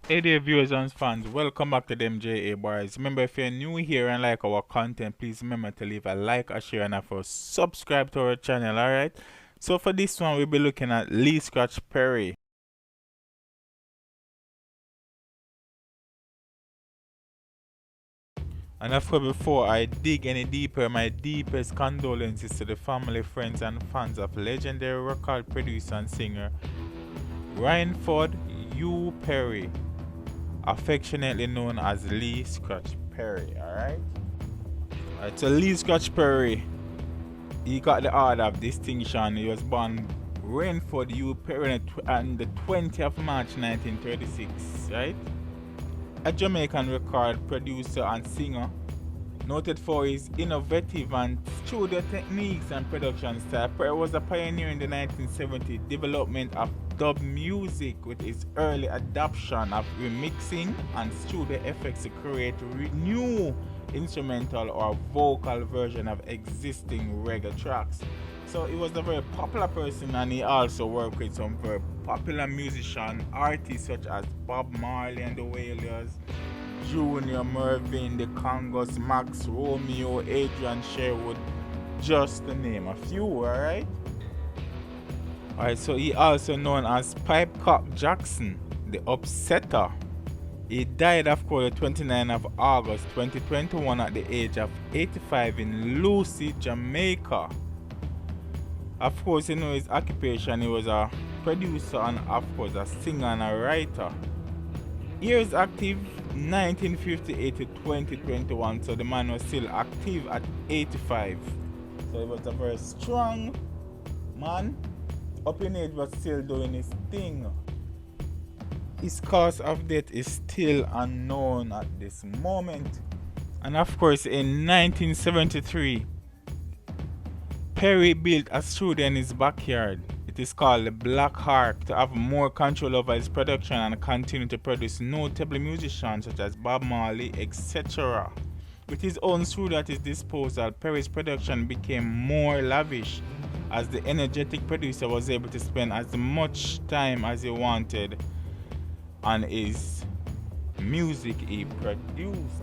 Hey there viewers and fans, welcome back to the MJA Boys. Remember, if you're new here and like our content, please remember to leave a like, a share, and of course subscribe to our channel, alright? So for this one, we'll be looking at Lee Scratch Perry. And of course, before I dig any deeper, my deepest condolences to the family, friends, and fans of legendary record producer and singer Rainford Hugh Perry, affectionately known as Lee Scratch Perry, alright? Alright, so Lee Scratch Perry, he got the order of distinction. He was born Rainford Hugh Perry on the 20th of March 1936, right? A Jamaican record producer and singer, noted for his innovative and studio techniques and production style. Perry was a pioneer in the 1970s development of dub music with his early adoption of remixing and studio effects to create new instrumental or vocal version of existing reggae tracks. So he was a very popular person, and he also worked with some very popular musician artists such as Bob Marley and the Wailers, Junior Mervyn, the Congos, Max Romeo, Adrian Sherwood, just to name a few, alright? Alright, so he also known as Pipecock Jackson, the Upsetter. He died, of course, the 29th of August 2021 at the age of 85 in Lucy, Jamaica. Of course, you know his occupation, he was a producer and of course a singer and a writer. Years active 1958 to 2021, so the man was still active at 85. So he was a very strong man, up in age but still doing his thing. His cause of death is still unknown at this moment. And of course, in 1973, Perry built a studio in his backyard. It is called the Black Harp to have more control over his production and continue to produce notable musicians such as Bob Marley, etc. With his own studio at his disposal, Perry's production became more lavish as the energetic producer was able to spend as much time as he wanted on his music he produced.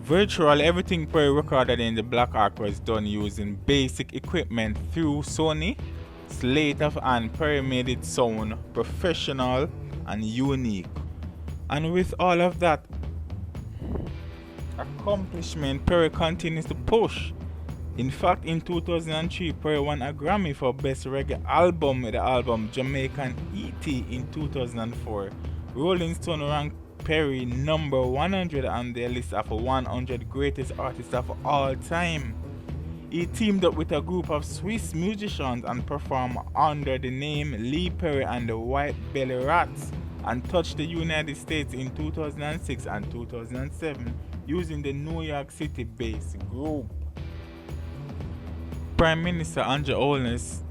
Virtually everything Perry recorded in the Black Ark was done using basic equipment through Sony, Slate of, and Perry made it sound professional and unique. And with all of that accomplishment, Perry continues to push. In fact, in 2003, Perry won a Grammy for Best Reggae Album with the album Jamaican E.T. in 2004. Rolling Stone ranked Perry number 100 on their list of 100 greatest artists of all time. He teamed up with a group of Swiss musicians and performed under the name Lee Perry and the White Belly Rats, and touched the United States in 2006 and 2007 using the New York City based group. Prime Minister Andrew Holness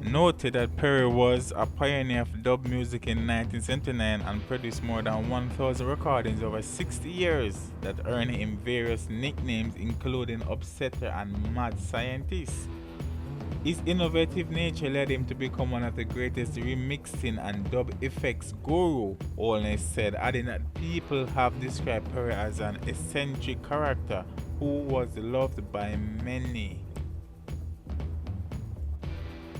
noted that Perry was a pioneer of dub music in 1979 and produced more than 1,000 recordings over 60 years that earned him various nicknames including Upsetter and Mad Scientist. His innovative nature led him to become one of the greatest remixing and dub effects guru, Holness said, adding that people have described Perry as an eccentric character who was loved by many.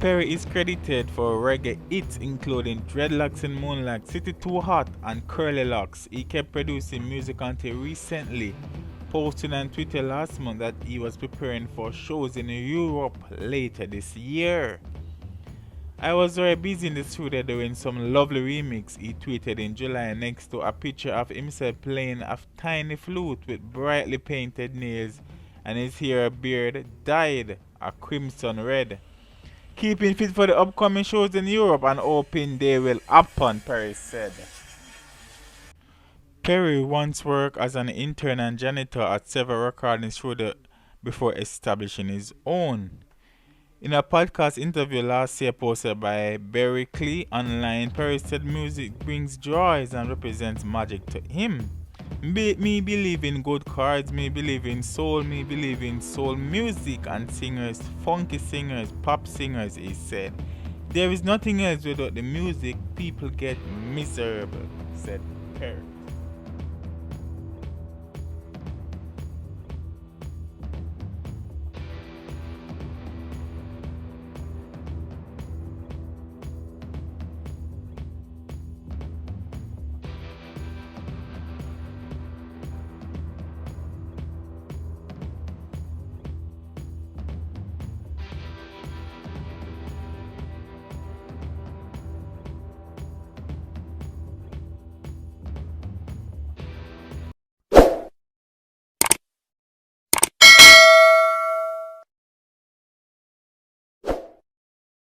Perry is credited for reggae hits including Dreadlocks in Moonlight, City Too Hot, and Curly Locks. He kept producing music until recently, posting on Twitter last month that he was preparing for shows in Europe later this year. I was very busy in the studio doing some lovely remix, he tweeted in July next to a picture of himself playing a tiny flute with brightly painted nails, and his hair beard dyed a crimson red. Keeping fit for the upcoming shows in Europe and hoping they will happen, Perry said. Perry once worked as an intern and janitor at several recording studios before establishing his own. In a podcast interview last year posted by Berkeley Online, Perry said music brings joys and represents magic to him. Me believe in good cards, me believe in soul, me believe in soul music and singers, funky singers, pop singers, he said. There is nothing else without the music, people get miserable, he said. Perry.